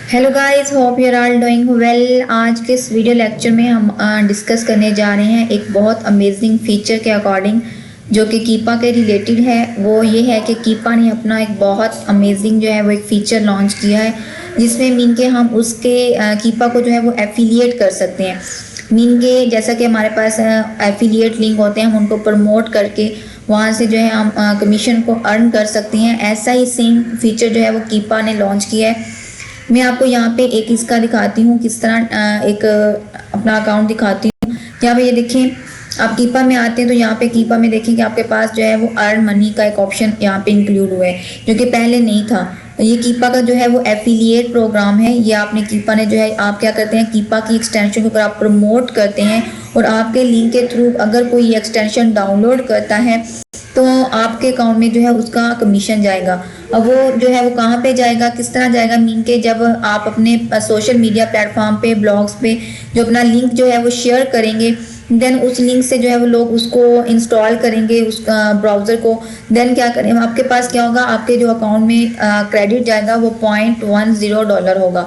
Hello guys, hope you are all doing well. आज के इस वीडियो लेक्चर में हम डिस्कस करने जा रहे हैं एक बहुत अमेजिंग फीचर के अकॉर्डिंग जो कि कीपा के रिलेटेड है। वो ये है कि कीपा ने अपना एक बहुत अमेजिंग जो है वो एक फ़ीचर लॉन्च किया है जिसमें मीन के हम उसके कीपा को जो है वो एफिलिएट कर सकते हैं। मीन के जैसा कि हमारे पास एफिलिएट लिंक होते हैं, हम उनको प्रमोट करके वहाँ से जो है हम कमीशन को अर्न कर सकते हैं। ऐसा ही सेम फीचर जो है वो कीपा ने लॉन्च किया है। मैं आपको यहाँ पे एक इसका दिखाती हूँ किस तरह एक अपना अकाउंट दिखाती हूँ। यहाँ पे ये देखें, आप कीपा में आते हैं तो यहाँ पे कीपा में देखें कि आपके पास जो है वो अर्न मनी का एक ऑप्शन यहाँ पे इंक्लूड हुआ है जो कि पहले नहीं था। ये कीपा का जो है वो एफिलिएट प्रोग्राम है। ये आपने कीपा ने जो है आप क्या करते हैं, कीपा की एक्सटेंशन को अगर आप प्रमोट करते हैं और आपके लिंक के थ्रू अगर कोई एक्सटेंशन डाउनलोड करता है तो आपके अकाउंट में जो है उसका कमीशन जाएगा। अब वो जो है वो कहाँ पे जाएगा, किस तरह जाएगा, मीन के जब आप अपने सोशल मीडिया प्लेटफॉर्म पे, ब्लॉग्स पे जो अपना लिंक जो है वो शेयर करेंगे, देन उस लिंक से जो है वो लोग उसको इंस्टॉल करेंगे उस ब्राउज़र को। देन क्या करें, आपके पास क्या होगा, आपके जो अकाउंट में क्रेडिट जाएगा वो $0.10 होगा।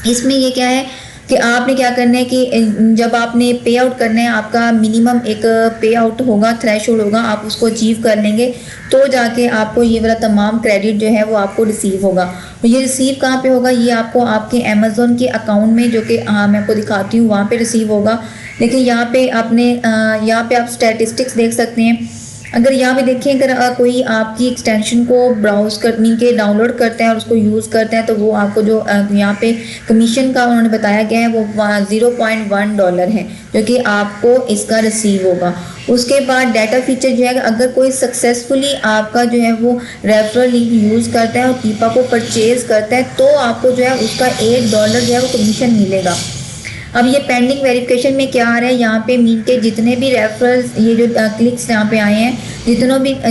इसमें ये क्या है कि आपने क्या करना है कि जब आपने पे आउट करना है, आपका मिनिमम एक पे आउट होगा, थ्रेशोल्ड होगा, आप उसको अचीव कर लेंगे तो जाके आपको ये वाला तमाम क्रेडिट जो है वो आपको रिसीव होगा। और ये रिसीव कहाँ पे होगा, ये आपको आपके अमेज़ोन के अकाउंट में जो कि मैं आपको दिखाती हूँ वहाँ पे रिसीव होगा। लेकिन यहाँ पे आपने यहाँ पे आप स्टैटिस्टिक्स देख सकते हैं। अगर यहाँ पे देखें, अगर कोई आपकी एक्सटेंशन को ब्राउज करने के डाउनलोड करता है और उसको यूज़ करता है तो वो आपको जो यहाँ पे कमीशन का उन्होंने बताया गया है वो $0.1 है जो कि आपको इसका रिसीव होगा। उसके बाद डाटा फीचर जो है, अगर कोई सक्सेसफुली आपका जो है वो रेफरल लिंक यूज़ करता है और कीपा को परचेज करता है तो आपको जो है उसका $1 जो है वो कमीशन मिलेगा। अब ये पेंडिंग वेरिफिकेशन में क्या आ रहा है, यहाँ पे मीन के जितने भी रेफरल्स, ये जो क्लिक्स यहाँ पे आए हैं,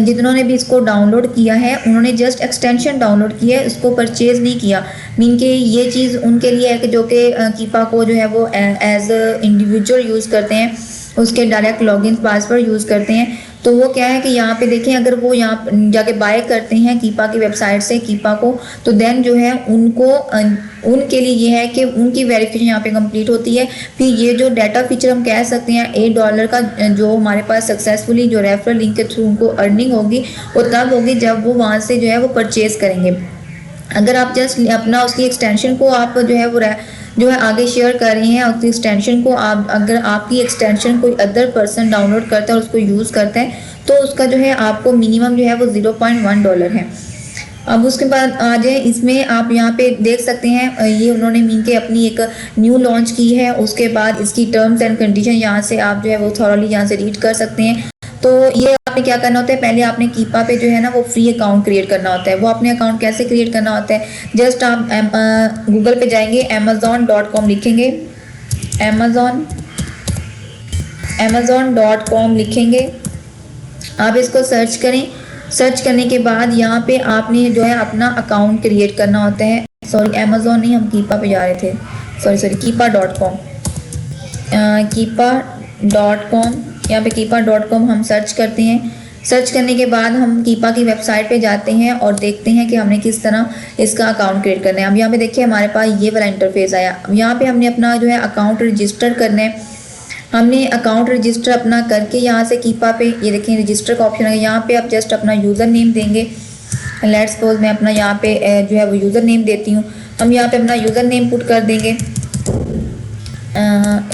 जितनों ने भी इसको डाउनलोड किया है उन्होंने जस्ट एक्सटेंशन डाउनलोड किया है, इसको परचेज नहीं किया। मीन के ये चीज़ उनके लिए है कि जो कि कीपा को जो है वो एज इंडिविजुअल यूज़ करते हैं, उसके डायरेक्ट लॉगिन पासवर्ड यूज़ करते हैं। तो वो क्या है कि यहाँ पे देखें, अगर वो यहाँ जाके बाय करते हैं कीपा की वेबसाइट से कीपा को, तो देन जो है उनको उनके लिए ये है कि उनकी वेरिफिकेशन यहाँ पे कंप्लीट होती है। फिर ये जो डाटा फीचर हम कह सकते हैं $8 का, जो हमारे पास सक्सेसफुली जो रेफरल लिंक के थ्रू उनको अर्निंग होगी वो तब होगी जब वो वहाँ से जो है वो परचेज करेंगे। अगर आप जस्ट अपना उसकी एक्सटेंशन को आप जो है आगे शेयर कर रहे हैं, उसकी एक्सटेंशन को आप, अगर आपकी एक्सटेंशन कोई अदर पर्सन डाउनलोड करता है और उसको यूज़ करता है तो उसका जो है आपको मिनिमम जो है वो $0.1 है। अब उसके बाद आ जाए, इसमें आप यहाँ पे देख सकते हैं ये उन्होंने मीन के अपनी एक न्यू लॉन्च की है। उसके बाद इसकी टर्म्स एंड कंडीशन यहाँ से आप जो है वो थॉरली यहाँ से रीड कर सकते हैं। तो ये आपने क्या करना होता है, पहले आपने कीपा पे जो है ना वो फ्री अकाउंट क्रिएट करना होता है। वो अपने अकाउंट कैसे क्रिएट करना होता है, जस्ट आप गूगल पे जाएंगे, amazon.com लिखेंगे, amazon.com लिखेंगे, आप इसको सर्च करें। सर्च करने के बाद यहाँ पे आपने जो है अपना अकाउंट क्रिएट करना होता है। सॉरी, अमेज़ॉन नहीं, हम कीपा पे जा रहे थे, सॉरी कीपा.com, कीपा.com, यहाँ पे कीपा.com हम सर्च करते हैं। सर्च करने के बाद हम कीपा की वेबसाइट पे जाते हैं और देखते हैं कि हमने किस तरह इसका अकाउंट क्रिएट करना है। अब यहाँ पे देखिए हमारे पास ये वाला इंटरफेस आया। अब यहाँ पे हमने अपना जो है अकाउंट रजिस्टर करना है। हमने अकाउंट रजिस्टर अपना करके यहाँ से कीपा पे ये देखें रजिस्टर का ऑप्शन है, यहाँ पे आप जस्ट अपना यूज़र नेम देंगे। लेट्स सपोज मैं अपना यहाँ पे जो है वो यूज़र नेम देती हूँ। हम यहाँ पे अपना यूज़र नेम पुट कर देंगे,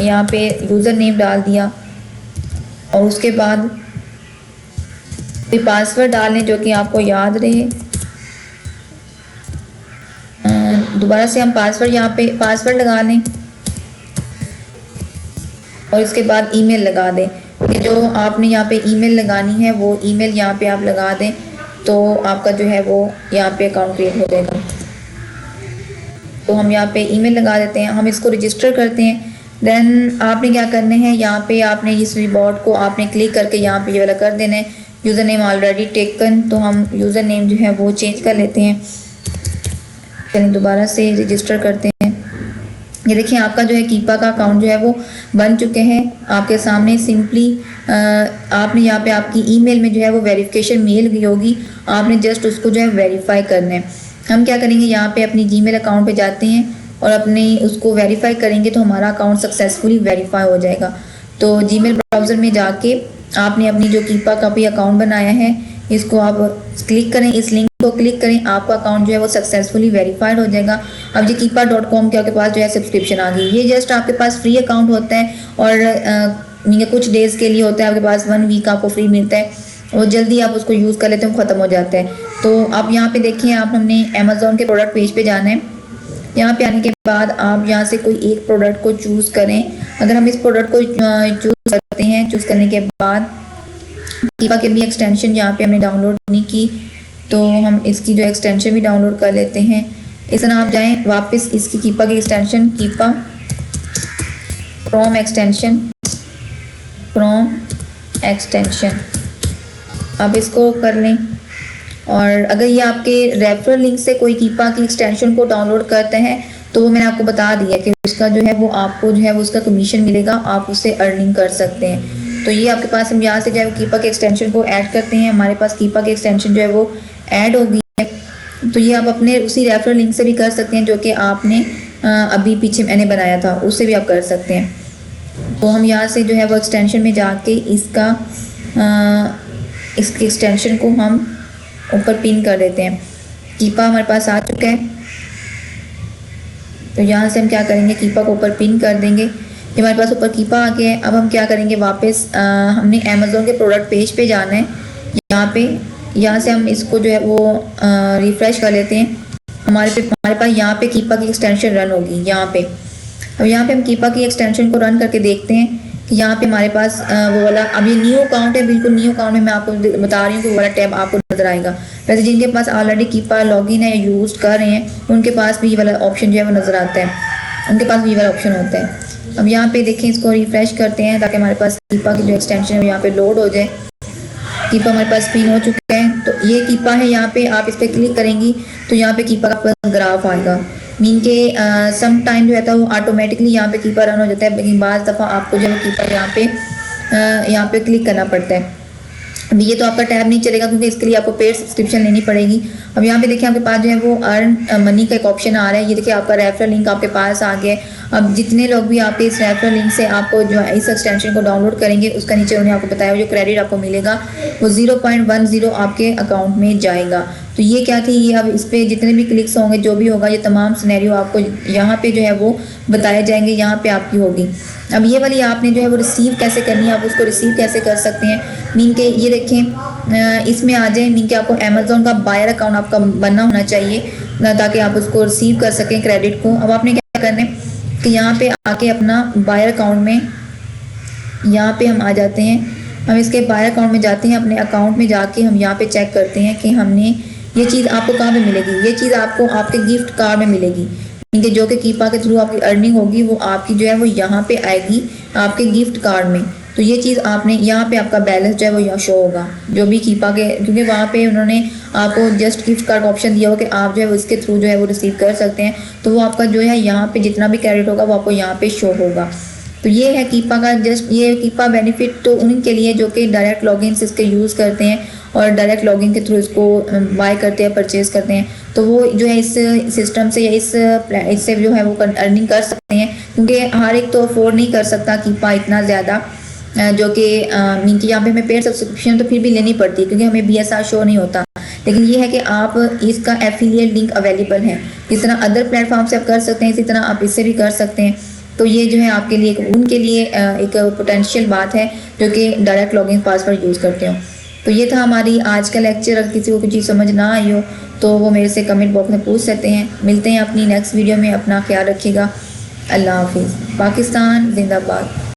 यहाँ पे यूज़र नेम डाल दिया और उसके बाद पासवर्ड डालें जो कि आपको याद रहे। दोबारा से हम पासवर्ड यहाँ पे पासवर्ड लगा लें और इसके बाद ईमेल लगा दें। जो आपने यहाँ पे ईमेल लगानी है वो ईमेल यहाँ पे आप लगा दें तो आपका जो है वो यहाँ पे अकाउंट क्रिएट हो जाएगा। तो हम यहाँ पे ईमेल लगा देते हैं, हम इसको रजिस्टर करते हैं। देन आपने क्या करना है, यहाँ पे आपने इस रिबॉर्ड को आपने क्लिक करके यहाँ पे ये वाला कर देना है, यूज़र नेम ऑलरेडी टेकन। तो हम यूज़र नेम जो है वो चेंज कर लेते हैं। चलिए दोबारा से रजिस्टर करते हैं। ये देखिए आपका जो है कीपा का अकाउंट जो है वो बन चुके हैं आपके सामने। सिंपली आपने यहाँ पे आपकी ईमेल में जो है वो वेरिफिकेशन मेल गई होगी, आपने जस्ट उसको जो है वेरीफाई करना है। हम क्या करेंगे, यहाँ पे अपनी जीमेल अकाउंट पे जाते हैं और अपने उसको वेरीफाई करेंगे तो हमारा अकाउंट सक्सेसफुली वेरीफाई हो जाएगा। तो जीमेल ब्राउज़र में जाके आपने अपनी जो कीपा का भी अकाउंट बनाया है इसको आप क्लिक करें, इस लिंक को क्लिक करें, आपका अकाउंट जो है वो सक्सेसफुली वेरीफाइड हो जाएगा। अब ये keepa.com के आपके पास जो है सब्सक्रिप्शन आ गई। ये जस्ट आपके पास फ्री अकाउंट होता है और कुछ डेज़ के लिए होता है, आपके पास 1 वीक आपको फ्री मिलता है और जल्दी आप उसको यूज़ कर लेते हो, ख़त्म हो जाता है। तो आप यहाँ पे देखिए, आप हमने अमेज़ॉन के प्रोडक्ट पेज पे जाना है। यहाँ पे आने के बाद आप यहाँ से कोई एक प्रोडक्ट को चूज़ करें। अगर हम इस प्रोडक्ट को चूज़ करते हैं, चूज़ करने के बाद कीपा के भी एक्सटेंशन यहाँ पे हमने डाउनलोड नहीं की तो हम इसकी जो एक्सटेंशन भी डाउनलोड कर लेते हैं। इस तरह आप जाएँ वापस इसकी कीपा की एक्सटेंशन, कीपा क्रोम एक्सटेंशन आप इसको कर लें। और अगर ये आपके रेफरल लिंक से कोई कीपा की एक्सटेंशन को डाउनलोड करते हैं तो वो मैंने आपको बता दिया कि उसका जो है वो आपको जो है वो उसका कमीशन मिलेगा, आप उससे अर्निंग कर सकते हैं। तो ये आपके पास, हम यहाँ से जो है कीपा के एक्सटेंशन को ऐड करते हैं, हमारे पास कीपा की एक्सटेंशन जो है वो ऐड हो गई है। तो ये आप अपने उसी रेफरल लिंक से भी कर सकते हैं जो कि आपने अभी पीछे मैंने बनाया था, उससे भी आप कर सकते हैं। तो हम यहाँ से जो है वो एक्सटेंशन में जाके इसकी एक्सटेंशन को हम ऊपर पिन कर देते हैं। कीपा हमारे पास आ चुका है तो यहाँ से हम क्या करेंगे, कीपा को ऊपर पिन कर देंगे। जब हमारे पास ऊपर कीपा आ गया है, अब हम क्या करेंगे, वापस हमने अमेज़ॉन के प्रोडक्ट पेज पे जाना है। यहाँ से हम इसको जो है वो रिफ़्रेश कर लेते हैं। हमारे पास यहाँ पे कीपा की एक्सटेंशन रन होगी यहाँ पे। अब यहाँ पे हम कीपा की एक्सटेंशन को रन करके देखते हैं कि यहाँ पे हमारे पास वो वाला, अब ये न्यू अकाउंट है, बिल्कुल न्यू अकाउंट में मैं आपको बता रही हूँ कि वो वाला टैब आपको नजर आएगा। वैसे जिनके पास ऑलरेडी कीपा लॉगिन है या यूज़ कर रहे हैं उनके पास भी ये वाला ऑप्शन जो है वो नज़र आता है, उनके पास भी ये वाला ऑप्शन होता है। अब यहाँ पे देखें, इसको रिफ़्रेश करते हैं ताकि हमारे पास कीपा की जो एक्सटेंशन है वो यहाँ पे लोड हो जाए। कीपा हमारे पास पिन हो चुका है, तो ये कीपा है। यहाँ पे आप इस पर क्लिक करेंगी तो यहाँ पे कीपा का ग्राफ आएगा। मीन के सम टाइम जो रहता है वो ऑटोमेटिकली यहाँ पे कीपा रन हो जाता है, लेकिन बाज़ दफ़ा आपको जो है कीपा यहाँ पे क्लिक करना पड़ता है। अब ये तो आपका टैब नहीं चलेगा क्योंकि इसके लिए आपको पेड सब्सक्रिप्शन लेनी पड़ेगी। अब यहाँ पे देखिए आपके पास जो है वो अर्न मनी का एक ऑप्शन आ रहा है। ये देखिए आपका रेफरल लिंक आपके पास आ गया है। अब जितने लोग भी आपके इस रेफरल लिंक से आपको जो है इस एक्सटेंशन को डाउनलोड करेंगे, उसका नीचे उन्हें आपको बताया जो क्रेडिट आपको मिलेगा वो 0.10 आपके अकाउंट में जाएगा। तो ये क्या थी, ये अब इस पर जितने भी क्लिक्स होंगे, जो भी होगा, ये तमाम सिनेरियो आपको यहाँ पे जो है वो बताए जाएंगे, यहाँ पे आपकी होगी। अब ये वाली आपने जो है वो रिसीव कैसे करनी है, आप उसको रिसीव कैसे कर सकते हैं। मीन के ये देखें, इसमें आ जाए, मीन के आपको अमेज़ॉन का बायर अकाउंट आपका बनना होना चाहिए ताकि आप उसको रिसीव कर सकें क्रेडिट को। अब आपने क्या करना है कि यहाँ पे आके अपना बायर अकाउंट में, यहाँ पे हम आ जाते हैं, हम इसके बायर अकाउंट में जाते हैं, अपने अकाउंट में जाके हम यहाँ पे चेक करते हैं कि हमने ये चीज़ आपको कहाँ पे मिलेगी। ये चीज़ आपको आपके गिफ्ट कार्ड में मिलेगी, क्योंकि जो कि कीपा के थ्रू आपकी अर्निंग होगी वो आपकी जो है वो यहाँ पे आएगी आपके गिफ्ट कार्ड में। तो ये चीज़ आपने यहाँ पे आपका बैलेंस जो है वो यहाँ शो होगा, जो भी कीपा के, क्योंकि वहाँ पे उन्होंने आपको जस्ट गिफ्ट कार्ड का ऑप्शन दिया हो कि आप जो है उसके थ्रू जो है वो रिसीव कर सकते हैं। तो वो आपका जो है यहाँ पे जितना भी क्रेडिट होगा वो आपको यहाँ पे शो होगा। तो ये है कीपा का, जस्ट ये कीपा बेनिफिट तो उनके लिए जो कि डायरेक्ट लॉगिन से इसके यूज़ करते हैं और डायरेक्ट लॉगिन के थ्रू इसको बाय करते हैं, परचेज़ करते हैं। तो वो जो है इस सिस्टम से या इससे जो है वो अर्निंग कर सकते हैं, क्योंकि हर एक तो अफोर्ड नहीं कर सकता कीपा इतना ज़्यादा, जो कि मीन की यहाँ पे हमें पेड सब्सक्रिप्शन तो फिर भी लेनी पड़ती है क्योंकि हमें BSR शो नहीं होता। लेकिन ये है कि आप इसका एफिलिएट लिंक अवेलेबल है, जिस तरह अदर प्लेटफॉर्म से आप कर सकते हैं इसी तरह आप इससे भी कर सकते हैं। तो ये जो है आपके लिए उनके लिए एक पोटेंशियल बात है जो कि डायरेक्ट लॉगिन पासवर्ड यूज़ करते हो। तो ये था हमारी आज का लेक्चर। अगर किसी को कुछ चीज़ समझ ना आई हो तो वो मेरे से कमेंट बॉक्स में पूछ सकते हैं। मिलते हैं अपनी नेक्स्ट वीडियो में, अपना ख्याल रखिएगा। अल्लाह हाफिज़। पाकिस्तान जिंदाबाद।